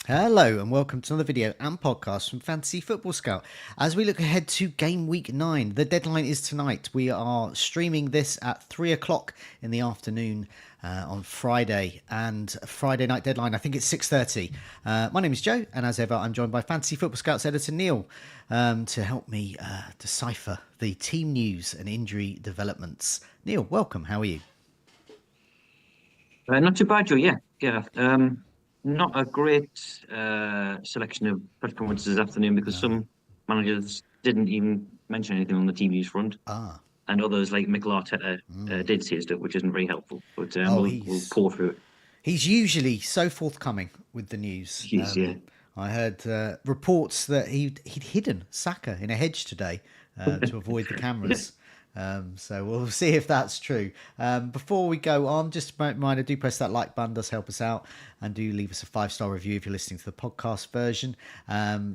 Hello and welcome to another video and podcast from Fantasy Football Scout. As we look ahead to Game Week 9, the deadline is tonight. We are streaming this at 3 o'clock in the afternoon on Friday, and Friday night deadline, I think it's 6:30. My name is Joe, and as ever, I'm joined by Fantasy Football Scouts editor Neale to help me decipher the team news and injury developments. Neale, welcome. How are you? Not too bad, Joe. Yeah. Not a great selection of press conferences this afternoon because No. some managers didn't even mention anything on the team news front, Ah. and others like Mikel Arteta did say stuff, which isn't very helpful. But Oh, we'll pour through it. he's usually so forthcoming with the news. Yeah. I heard reports that he'd hidden Saka in a hedge today to avoid the cameras. So we'll see if that's true. Before we go on, just a reminder, do press that like button, does help us out, and do leave us a 5-star review if you're listening to the podcast version.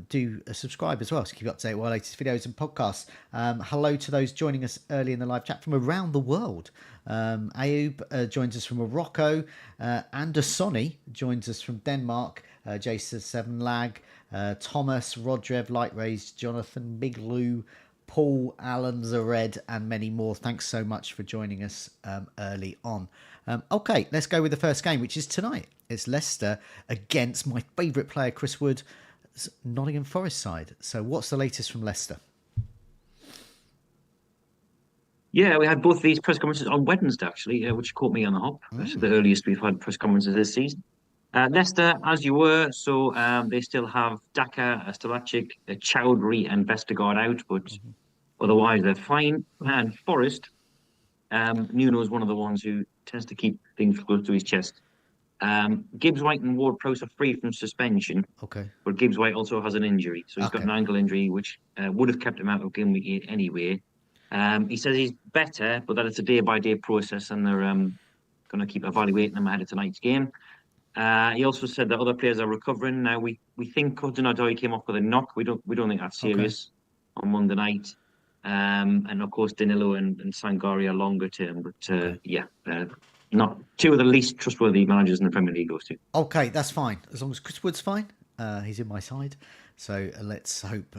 Do subscribe as well to keep up to date with our latest videos and podcasts. Hello to those joining us early in the live chat from around the world. Ayoub joins us from Morocco. Andersoni joins us from Denmark. Jason Seven Lag, Thomas, Rodrev, Light Raised, Jonathan, Big Lou, Paul, Alan, Zared, and many more. Thanks so much for joining us early on. Okay, let's go with the first game, which is tonight. It's Leicester against my favourite player, Chris Wood, Nottingham Forest side. So what's the latest from Leicester? Yeah, we had both these press conferences on Wednesday, actually, which caught me on the hop. This is the earliest we've had press conferences this season. Leicester, as you were, so they still have Daka, Stavacic, Chowdhury, and Vestergaard out, but otherwise they're fine. And Forest, Nuno's one of the ones who tends to keep things close to his chest. Gibbs White and Ward Prowse are free from suspension, Okay. but Gibbs White also has an injury, so he's got an ankle injury, which would have kept him out of game week 8 anyway. He says he's better, but that it's a day-by-day process, and they're going to keep evaluating him ahead of tonight's game. He also said that other players are recovering. Now we think Hudson-Odoi came off with a knock. We don't think that's serious on Monday night. And of course Danilo and Sangari are longer term, but not two of the least trustworthy managers in the Premier League goes to. Okay, that's fine. As long as Chris Wood's fine, he's in my side. So let's hope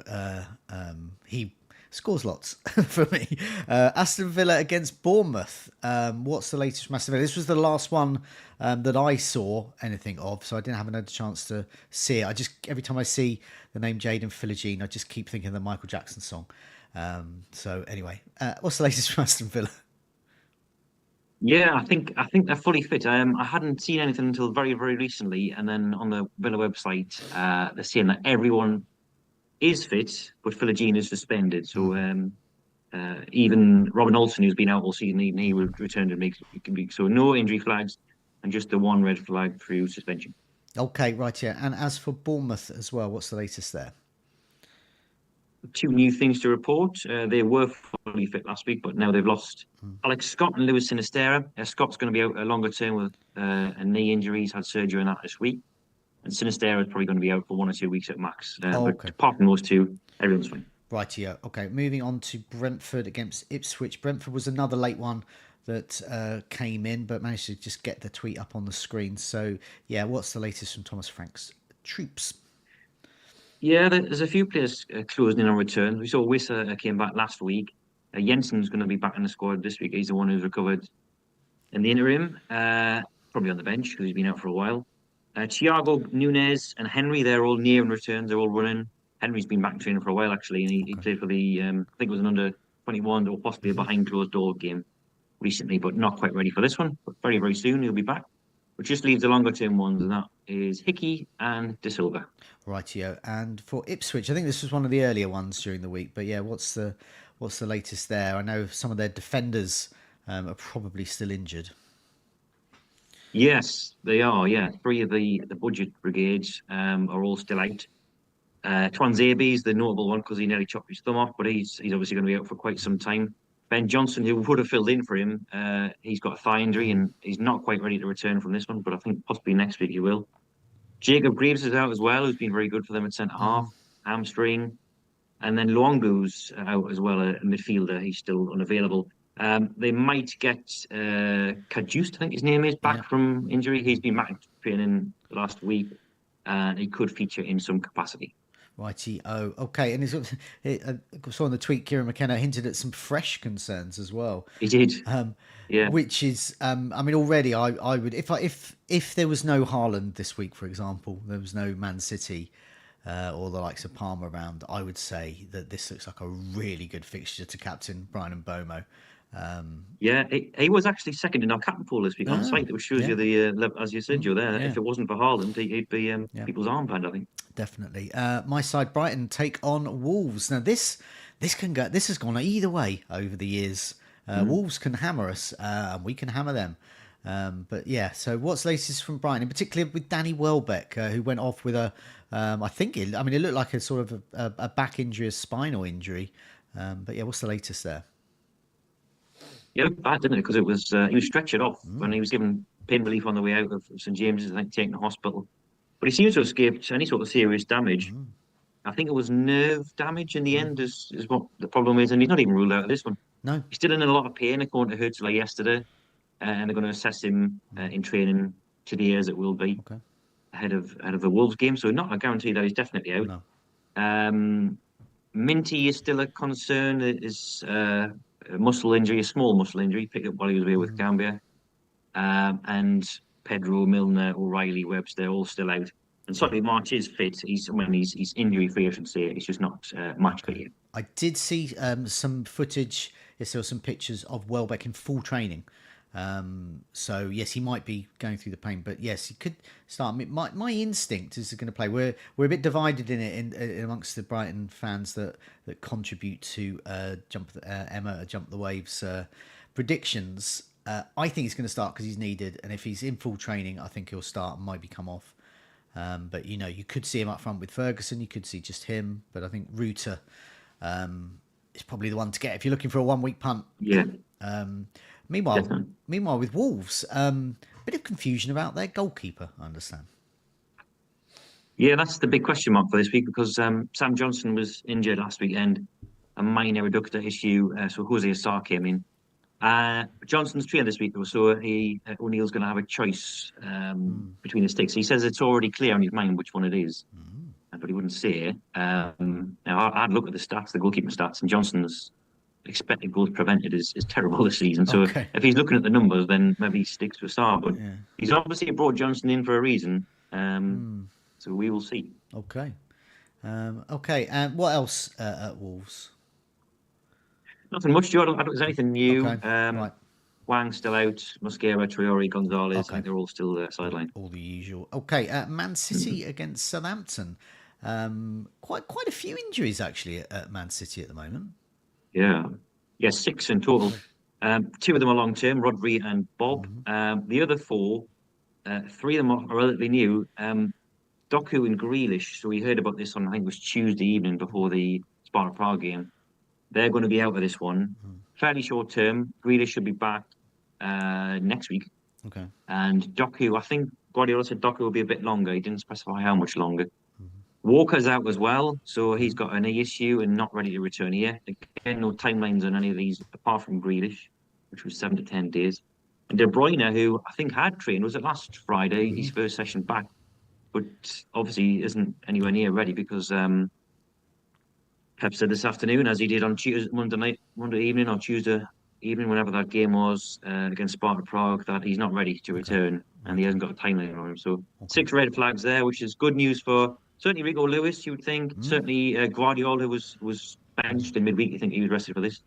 he scores lots for me. Aston Villa against Bournemouth. What's the latest from Aston Villa? This was the last one that I saw anything of, so I didn't have another chance to see it. I just, every time I see the name Jadon Philogene, I just keep thinking of the Michael Jackson song. So anyway, what's the latest from Aston Villa? Yeah, I think they're fully fit. I hadn't seen anything until very, very recently, and then on the Villa website, they're saying that everyone is fit, but Philogene is suspended. So even Robin Olsen, who's been out all season, he returned and makes so no injury flags, and just the one red flag through suspension. Okay, right, yeah. And as for Bournemouth as well, what's the latest there? Two new things to report. They were fully fit last week, but now they've lost Alex Scott and Lewis Sinisterra. Scott's going to be out a longer term with a knee injury. He's had surgery on that this week. And Sinisterra is probably going to be out for 1 or 2 weeks at max. But apart from those two, everyone's fine. Right, yeah. Okay, moving on to Brentford against Ipswich. Brentford was another late one that came in, but managed to just get the tweet up on the screen. So, yeah, what's the latest from Thomas Frank's troops? Yeah, there's a few players closing in on return. We saw Wissa came back last week. Jensen's going to be back in the squad this week. He's the one who's recovered in the interim, probably on the bench, who's been out for a while. Thiago, Nunes, and Henry, they're all near in returns. They're all running. Henry's been back training for a while, actually, and he played for the, I think it was an under-21 or possibly a behind-closed-door game recently, but not quite ready for this one. But very, very soon he'll be back. Which just leaves the longer-term ones, and that is Hickey and De Silva. Rightio. And for Ipswich, I think this was one of the earlier ones during the week, but yeah, what's the latest there? I know some of their defenders are probably still injured. Yes, they are. Yeah, 3 of the budget brigades are all still out. Twanzebe is the notable one because he nearly chopped his thumb off, but he's obviously going to be out for quite some time. Ben Johnson, who would have filled in for him, he's got a thigh injury and he's not quite ready to return from this one, but I think possibly next week he will. Jacob Greaves is out as well, who's been very good for them at centre half, hamstring. And then Luongo's out as well, a midfielder. He's still unavailable. They might get Kajust, I think his name is, back from injury. He's been back training last week. and he could feature in some capacity. Righty. Oh, okay. And I saw on the tweet, Kieran McKenna hinted at some fresh concerns as well. He did, yeah. Which is, I mean, already I would, if there was no Haaland this week, for example, there was no Man City or the likes of Palmer around, I would say that this looks like a really good fixture to captain Brian and Bomo. Yeah, he was actually second in our captain pool this week on site, which shows Yeah. you the as you said, you're there. Yeah. If it wasn't for Haaland, he'd be people's armband, I think. Definitely. My side, Brighton take on Wolves. Now this can go. This has gone either way over the years. Wolves can hammer us, and we can hammer them. But yeah. So what's latest from Brighton, in particular with Danny Welbeck, who went off with a, I think it looked like a sort of a back injury, a spinal injury. But yeah, what's the latest there? Yeah, bad, didn't it? Because it was he was stretchered off when he was given pain relief on the way out of St James's, I think, taken to hospital. But he seems to have escaped any sort of serious damage. I think it was nerve damage in the end is what the problem is, and he's not even ruled out of this one. No. He's still in a lot of pain, according to Hurts yesterday, and they're going to assess him in training today, as it will be ahead of the Wolves game. So not a guarantee that he's definitely out. No. Minty is still a concern. It is a muscle injury, a small muscle injury, picked up while he was away with Gambia. And Pedro, Milner, O'Reilly, Webster, all still out. And Solly March is fit. He's injury free, I should say. He's just not match fit yet. I did see some footage. Yes, there were some pictures of Welbeck in full training. So yes, he might be going through the pain, but yes, he could start. My instinct is going to play. We're a bit divided in it in amongst the Brighton fans that contribute to Emma Jump the Waves predictions. I think he's going to start because he's needed, and if he's in full training, I think he'll start and maybe come off. But you could see him up front with Ferguson. You could see just him, but I think Ruta is probably the one to get if you're looking for a 1 week punt. Yeah. Meanwhile, with Wolves, bit of confusion about their goalkeeper, I understand. Yeah, that's the big question mark for this week because Sam Johnson was injured last weekend, a minor adductor issue. So Jose Sarr came in. Johnson's trained this week, though, so O'Neill's going to have a choice between the sticks. He says it's already clear in his mind which one it is, but he wouldn't say. Now, I had a look at the stats, the goalkeeper stats, and Johnson's expected goals prevented is terrible this season. So if he's looking at the numbers, then maybe he sticks with Sarr. But he's obviously brought Johnson in for a reason. So we will see. Okay. And what else at Wolves? Nothing much, Joe. I don't think there's anything new. Right. Wang's still out. Mosquera, Traore, Gonzalez. I think they're all still sidelined. All the usual. Okay. Man City against Southampton. Quite a few injuries actually at Man City at the moment. Yeah, 6 in total. 2 of them are long term, Rodri and Bob. The other 4, 3 of them are relatively new. Doku and Grealish. So we heard about this on, I think it was Tuesday evening before the Sparta Prague game. They're going to be out of this one. Fairly short term. Grealish should be back next week. Okay. And Doku, I think Guardiola said Doku will be a bit longer. He didn't specify how much longer. Walker's out as well, so he's got an knee issue and not ready to return here. Again, no timelines on any of these apart from Grealish, which was 7 to 10 days. And De Bruyne, who I think had trained, was it last Friday, his first session back, but obviously isn't anywhere near ready because Pep said this afternoon, as he did on Monday evening or Tuesday evening, whenever that game was against Sparta Prague, that he's not ready to return and he hasn't got a timeline on him. So 6 red flags there, which is good news for certainly Rico Lewis, you would think. Certainly Guardiola was benched in midweek. You think he was rested for this.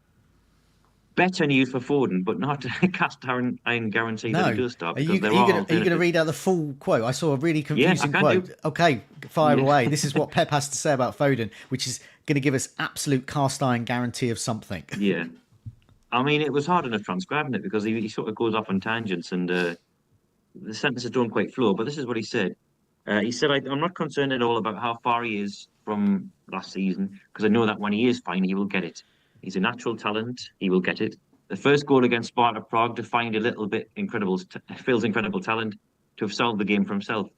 Better news for Foden, but not a cast iron guarantee that he does start. Are you going to read out the full quote? I saw a really confusing quote. Okay, fire away. This is what Pep has to say about Foden, which is going to give us absolute cast iron guarantee of something. Yeah. I mean, it was hard enough transcribing it because he sort of goes off on tangents and the sentences don't quite flow. But this is what he said. He said, I'm not concerned at all about how far he is from last season because I know that when he is fine, he will get it. He's a natural talent. He will get it. The first goal against Sparta Prague defined a little bit Phil's incredible talent to have solved the game for himself.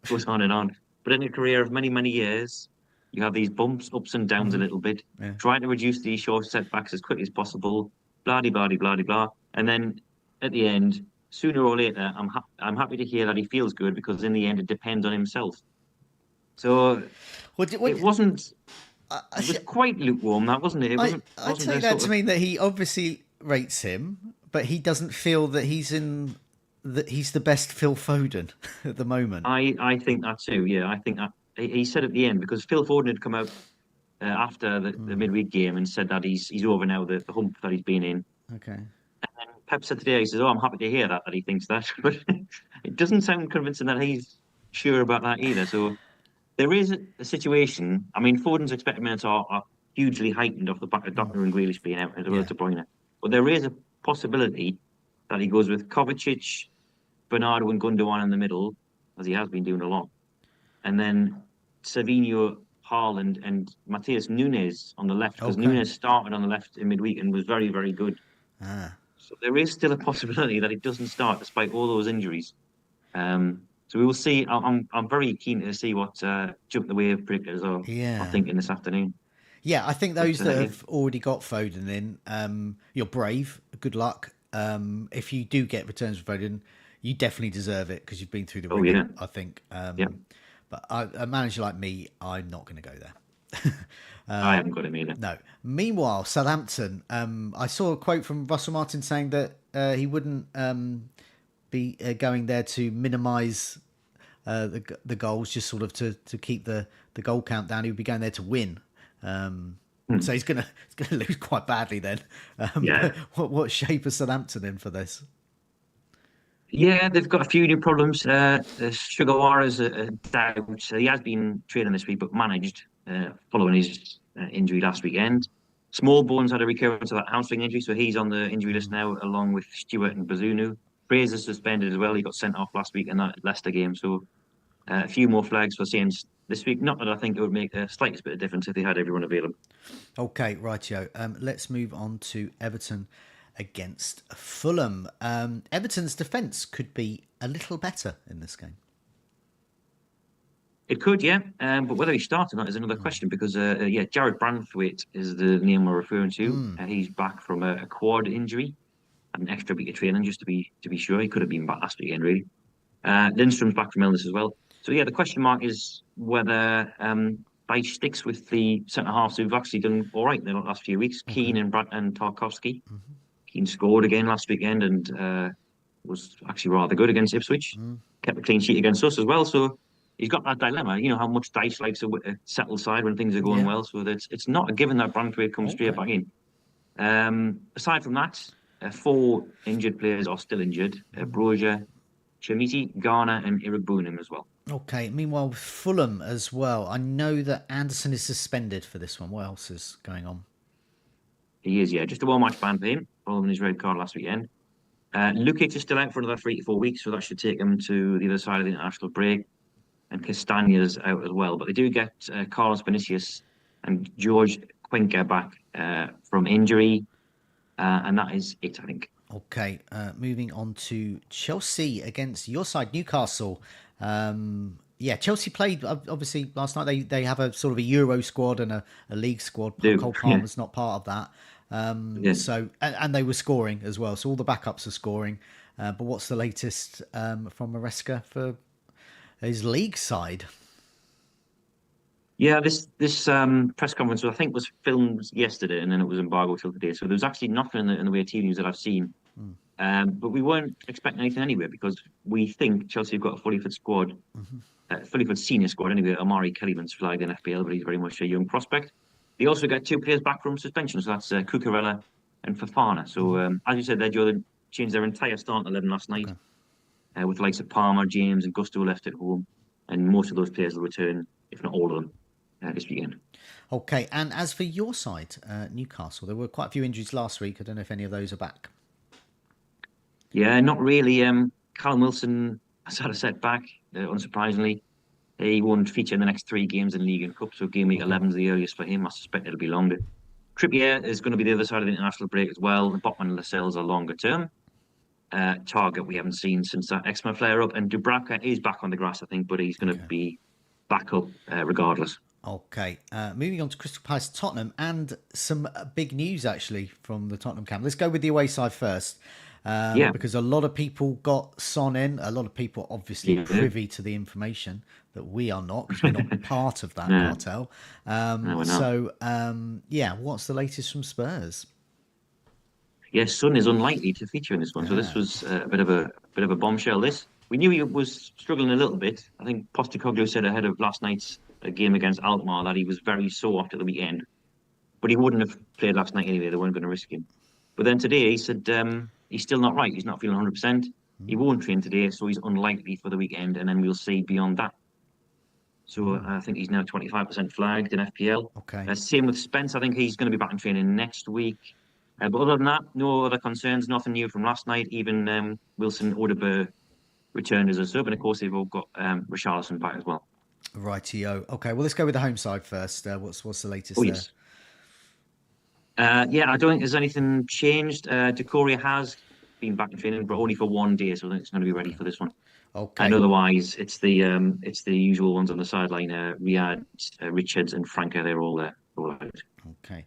Goes on and on. But in a career of many, many years, you have these bumps, ups and downs a little bit, trying to reduce these short setbacks as quickly as possible, blah-de-blah-de-blah-de-blah. And then at the end, sooner or later, I'm happy to hear that he feels good because in the end, it depends on himself. So What, it wasn't. I, I, It was quite lukewarm, that wasn't it? It wasn't. I Wasn't take a that sort to of. mean that he obviously rates him, but he doesn't feel that he's the best Phil Foden at the moment. I think that too. Yeah, I think that he said at the end because Phil Foden had come out after the midweek game and said that he's over now the hump that he's been in. Okay. And Pep said today, he says, "Oh, I'm happy to hear that he thinks that," but it doesn't sound convincing that he's sure about that either. So there is a situation. I mean, Foden's expected minutes are hugely heightened off the back of Doctor and Grealish being out as well as Yeah. De Bruyne. But there is a possibility that he goes with Kovacic, Bernardo, and Gundogan in the middle, as he has been doing a lot, and then Savinho, Haaland, and Matheus Nunes on the left because Okay. Nunes started on the left in midweek and was very, very good. Ah. So there is still a possibility that he doesn't start despite all those injuries. So we will see. I'm very keen to see what jump the wave predictors are Yeah. thinking this afternoon. Yeah, I think But those that yeah, have already got Foden in, you're brave. Good luck. If you do get returns for Foden, you definitely deserve it because you've been through the oh ringer, yeah, I think. yeah. But a manager like me, I'm not going to go there. I haven't got him either. No. Meanwhile, Southampton, I saw a quote from Russell Martin saying that he wouldn't be going there to minimise the goals, just sort of to keep the goal count down. He would be going there to win. Hmm. So he's gonna lose quite badly then. Yeah, What shape is Southampton in for this? yeah. They've got a few new problems. Sugawara's a doubt. He has been training this week, but managed following his injury last weekend. Smallbones had a recurrence of that hamstring injury, so he's on the injury list now, along with Stewart and Bazunu. Fraser's suspended as well. He got sent off last week in that Leicester game, so a few more flags for Saints this week. Not that I think it would make the slightest bit of difference if they had everyone available. Okay, rightio. Let's move on to Everton against Fulham. Everton's defence could be a little better in this game. It could, yeah, but whether he starts or not is another question because, yeah, Jared Branthwaite is the name we're referring to. He's back from a quad injury, an extra week of training just to be sure. He could have been back last weekend, really. Lindstrom's back from illness as well. So yeah, the question mark is whether Dyche sticks with the centre halves who've actually done all right in the last few weeks. Okay. Keane and Tarkowski. Keane scored again last weekend and was actually rather good against Ipswich. Kept a clean sheet against us as well. So he's got that dilemma. You know how much Dyche likes a settled side when things are going Yeah. well. So that it's not a given that Branthwaite comes straight Okay. back in. Aside from that, four injured players are still injured. Brozier, Chamiti, Garner, and Irabunim as well. Okay. Meanwhile, with Fulham as well, I know that Anderson is suspended for this one. What else is going on? He is, yeah, just a one-match ban for him following his red card last weekend. Lukic is still out for another 3 to 4 weeks, so that should take him to the other side of the international break. And Castanha's out as well. But they do get Carlos Vinicius and George Cuenca back from injury. And that is it, I think. Okay, moving on to Chelsea against your side, Newcastle. Yeah, Chelsea played obviously last night. They have a sort of a Euro squad and a league squad. Do Cole yeah. Palmer's not part of that. Yeah. So and they were scoring as well. So all the backups are scoring. But what's the latest from Maresca for his league side? Yeah, this press conference I think was filmed yesterday and then it was embargoed till today. So there's actually nothing in the way of team news that I've seen. But we weren't expecting anything anyway because we think Chelsea have got a fully fit squad, fully fit senior squad anyway. Amari Kellyman's flagged in FPL, but he's very much a young prospect. They also got two players back from suspension, so that's Cucurella and Fafana. So as you said, they changed their entire starting 11 last night with the likes of Palmer, James, and Gusto left at home, and most of those players will return, if not all of them, this weekend. Okay, and as for your side, Newcastle, there were quite a few injuries last week. I don't know if any of those are back. Yeah, not really. Callum Wilson has had a setback, unsurprisingly. He won't feature in the next 3 games in League and Cup, so game week 11 is the earliest for him. I suspect it'll be longer. Trippier is going to be the other side of the international break as well. Botman and Lascelles are longer term. Target we haven't seen since that eczema flare up, and Dubravka is back on the grass, I think, but he's going to be back up regardless. Okay, moving on to Crystal Palace Tottenham and some big news actually from the Tottenham camp. Let's go with the away side first. Yeah, because a lot of people got Son in. A lot of people obviously yeah. privy to the information that we are not, because we're not part of that No, cartel. no, we're not. Yeah, what's the latest from Spurs? Yeah, Son is unlikely to feature in this one, so this Ah, was a bit of a bombshell. This we knew he was struggling a little bit. I think Postecoglou said ahead of last night's game against Alkmaar that he was very sore after the weekend, but he wouldn't have played last night anyway. They weren't going to risk him. But then today he said he's still not right. He's not feeling 100%. He won't train today, so he's unlikely for the weekend, and then we'll see beyond that. So I think he's now 25% flagged in FPL. okay. Same with Spence. I think he's going to be back in training next week. But other than that, no other concerns. Nothing new from last night. Even Wilson Odobert returned as a sub, and of course they've all got Richarlison back as well. Rightio. Okay, well, let's go with the home side first. What's the latest Oh there? yes. Yeah, I don't think there's anything changed. Decoria has been back in training, but only for 1 day, so I think it's going to be ready for this one. And Okay. otherwise, it's the usual ones on the sideline. Riyadh, Richards, and Franca. They're all there. All out. Okay.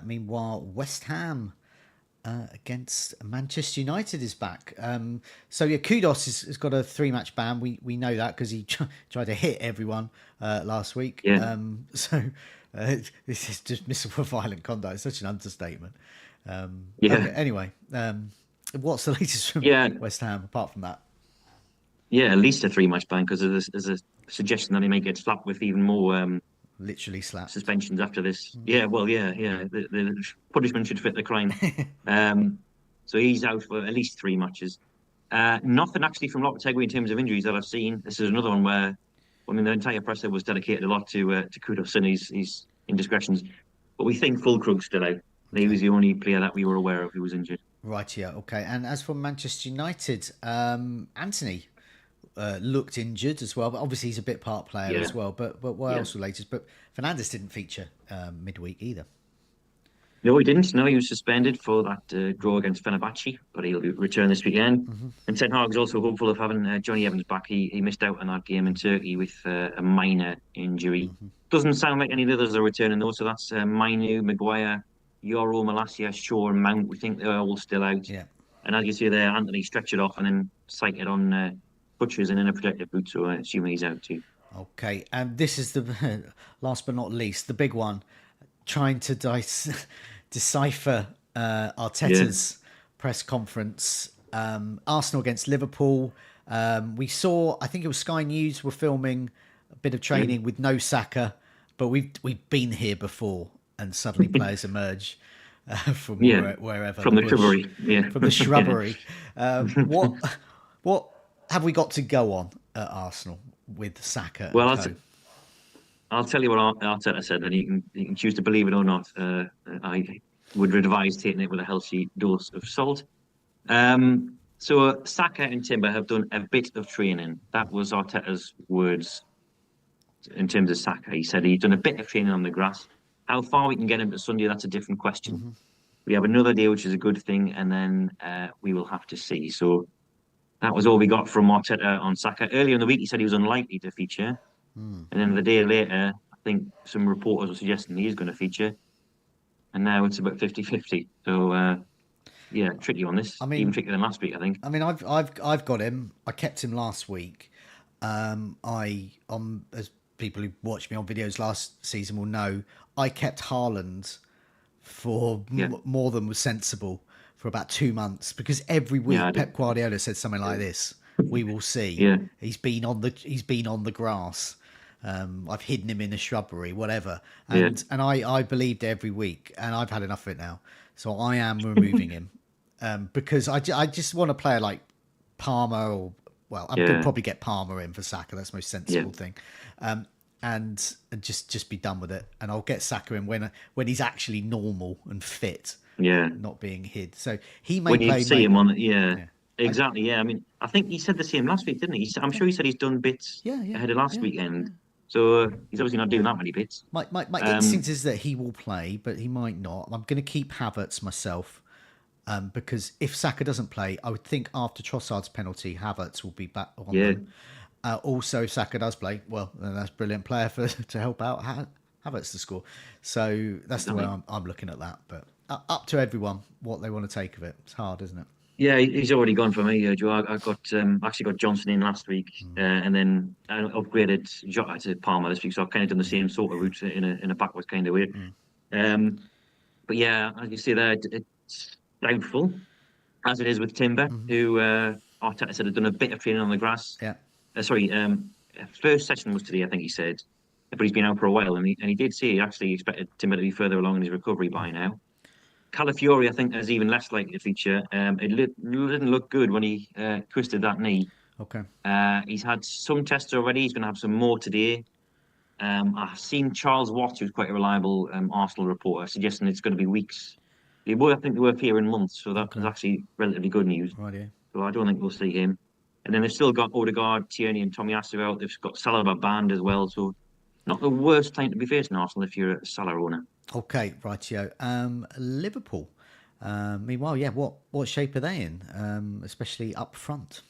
Meanwhile, West Ham against Manchester United is back. So yeah, Kudos has got a 3-match ban. We know that because he tried to hit everyone last week. Yeah, This is dismissal for violent conduct. It's such an understatement. Okay. yeah, Anyway, what's the latest from yeah, West Ham apart from that? yeah. At least a 3-match ban because there's a suggestion that he may get slapped with even more Literally slapped. suspensions after this. Yeah, well, yeah, yeah. The punishment should fit the crime. Um, so he's out for at least 3 matches. Nothing actually from Lopetegui in terms of injuries that I've seen. This is another one where, I mean, the entire presser was dedicated a lot to Kudos and his indiscretions. But we think Fulkrug's still out. He Okay. was the only player that we were aware of who was injured. Right, yeah, okay. And as for Manchester United, Anthony looked injured as well, but obviously he's a bit part player Yeah, as well. But what yeah. else was latest? But Fernandes didn't feature midweek either. No, he didn't. No, he was suspended for that draw against Fenerbahce, but he'll return this weekend. And Ten Hag's also hopeful of having Johnny Evans back. He missed out on that game in Turkey with a minor injury. Doesn't sound like any of the others are returning though. So that's Mainu, Maguire, Yoro, Malacia, Shaw, and Mount. We think they're all still out. Yeah. And as you see there, Anthony stretched it off and then sighted on Butchers and in a protective boot. So I assume he's out too. Okay, and this is the last but not least, the big one, trying to decipher Yeah, Arteta's press conference. Arsenal against Liverpool. We saw, I think it was Sky News were filming a bit of yeah, training with no Saka, but we've been here before, and suddenly players emerge from yeah. wherever From the the bush, shrubbery. Yeah, from the yeah. shrubbery. What have we got to go on at Arsenal with Saka and Well, co? I'll tell you what Arteta said, and you can choose to believe it or not. I would advise taking it with a healthy dose of salt. So Saka and Timber have done a bit of training. That was Arteta's words in terms of Saka. He said he's done a bit of training on the grass. How far we can get him to Sunday, that's a different question. We have another day, which is a good thing, and then we will have to see. So that was all we got from Arteta on Saka. Earlier in the week, he said he was unlikely to feature. And then the day later, I think some reporters were suggesting he is going to feature. And now it's about 50-50. So, yeah, tricky on this. I Even mean, trickier than last week, I think. I've got him. I kept him last week. As people who watched me on videos last season will know, I kept Haaland for Yeah. more than was sensible for about 2 months, because every Yeah, I week did. Pep Guardiola said something like this: "We will see. Yeah. He's been on the grass. I've hidden him in a shrubbery, whatever." Yeah. And I believed every week, and I've had enough of it now. So I am removing him because I just want a player like Palmer, or well, I'm going to Yeah. probably get Palmer in for Saka. That's the most Yeah. sensible thing. And just be done with it. And I'll get Saka in when he's actually normal and fit, Yeah. not being hid. So he may When you play, see may him not. on, yeah, Yeah. I, exactly. Yeah. I mean, I think he said the same last week, didn't he? I'm yeah. sure he said he's done bits Yeah. Yeah. ahead of last Yeah. weekend. So he's obviously not doing that many bits. My instinct Um, is that he will play, but he might not. I'm going to keep Havertz myself. Because if Saka doesn't play, I would think after Trossard's penalty, Havertz will be back on yeah. them. Also, if Saka does play, well, then that's a brilliant player to help out Havertz to score. So that's the way Exactly. I'm looking at that. But up to everyone what they want to take of it. It's hard, isn't it? Yeah, he's already gone for me, Joe. I got actually got Johnson in last week, and then I upgraded Jota to Palmer this week. So I've kind of done the same sort of route in a backwards kind of way. Um, but yeah, as you see there, it's doubtful, as it is with Timber, who Arteta said had done a bit of training on the grass. Yeah. Sorry, first session was today, I think he said, but he's been out for a while, and he did say he actually expected Timber to be further along in his recovery by now. Calafiori, I think, is even less likely to feature. Didn't look good when he twisted that knee. Okay. He's had some tests already. He's going to have some more today. I've seen Charles Watts, who's quite a reliable Arsenal reporter, suggesting it's going to be weeks. I think they were fearing months, so that was Okay. actually relatively good news. Right here. So I don't think we'll see him. And then they've still got Odegaard, Tierney, and Tomiyasu out. They've got Salah banned as well. So not the worst time to be facing Arsenal if you're a Salah owner. Okay, rightio. Liverpool. Meanwhile, yeah, what shape are they in? Especially up front.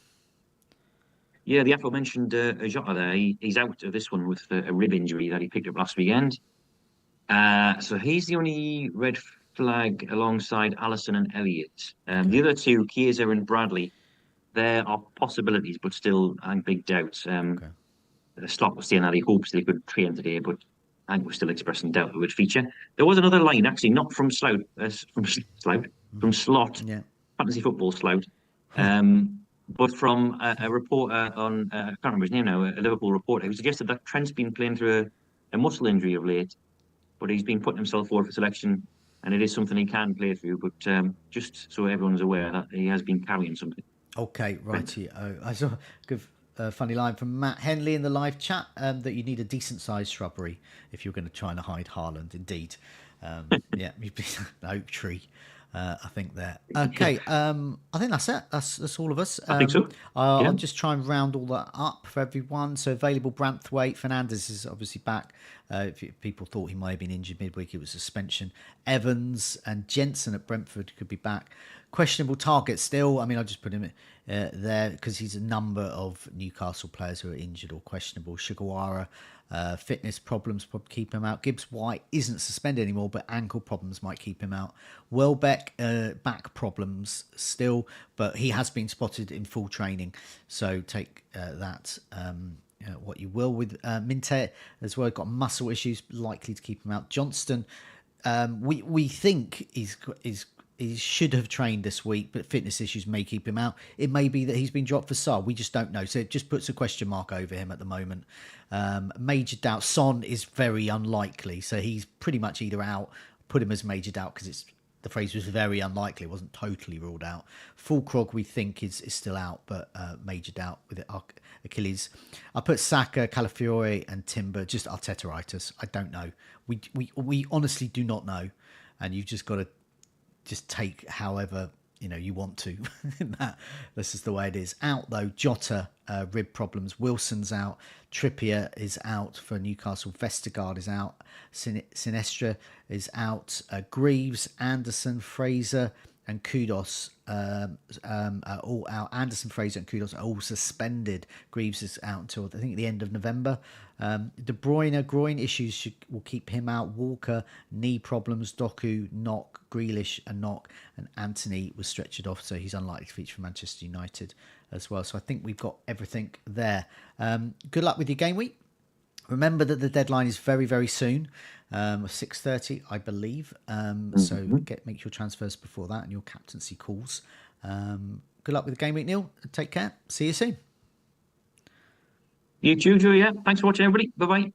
Yeah, the aforementioned Jota there, he's out of this one with a rib injury that he picked up last weekend. So he's the only red flag alongside Allison and Elliott. Okay. The other two, Chiesa and Bradley, there are possibilities, but still, I think, big doubts. Okay. Slot was saying that he hopes they could train today, but I think we're still expressing doubt it would feature. There was another line, actually, not from Slout, from Slot, Yeah. fantasy football Slout, but from a reporter on, I can't remember his name now, a Liverpool reporter, who suggested that Trent's been playing through a muscle injury of late, but he's been putting himself forward for selection, and it is something he can play through. But just so everyone's aware that he has been carrying something. Okay, Trent. righty. I saw a good funny line from Matt Henley in the live chat that you need a decent sized shrubbery if you're going to try and hide Haaland. Indeed. Yeah, you'd be an oak tree. I think there. Okay, I think that's it. That's all of us. I think so. I'll Yeah. just try and round all that up for everyone. So available Branthwaite, Fernandez is obviously back. If people thought he might have been injured midweek, it was suspension. Evans and Jensen at Brentford could be back. Questionable target still. I mean, I'll just put him there because he's a number of Newcastle players who are injured or questionable. Sugawara, fitness problems probably keep him out. Gibbs White isn't suspended anymore, but ankle problems might keep him out. Welbeck, back problems still, but he has been spotted in full training. So take that what you will with Minte as well. Got muscle issues, likely to keep him out. Johnston, we think he should have trained this week, but fitness issues may keep him out. It may be that he's been dropped for Saar. We just don't know. So it just puts a question mark over him at the moment. Major doubt. Son is very unlikely. So he's pretty much either out. Put him as major doubt because the phrase was very unlikely. It wasn't totally ruled out. Fulkrog we think is still out, but major doubt with it. Achilles. I put Saka, Calafiore and Timber, just Artetaitis. I don't know. We honestly do not know. And you've just got to just take however you want to. This is the way it is. Out though, Jota, rib problems. Wilson's out. Trippier is out for Newcastle. Vestergaard is out. Sinestra is out. Greaves, Anderson, Fraser and Kudos are all out. Anderson, Fraser and Kudos are all suspended. Greaves is out until I think the end of November. De Bruyne, groin issues will keep him out. Walker, knee problems. Doku, knock. Grealish, a knock. And Anthony was stretchered off, so he's unlikely to feature for Manchester United as well. So I think we've got everything there. Good luck with your game week. Remember that the deadline is very, very soon, 6:30, I believe. So make your transfers before that and your captaincy calls. Good luck with the game week, Neil. Take care. See you soon. You too, Joe. Yeah. Thanks for watching, everybody. Bye bye.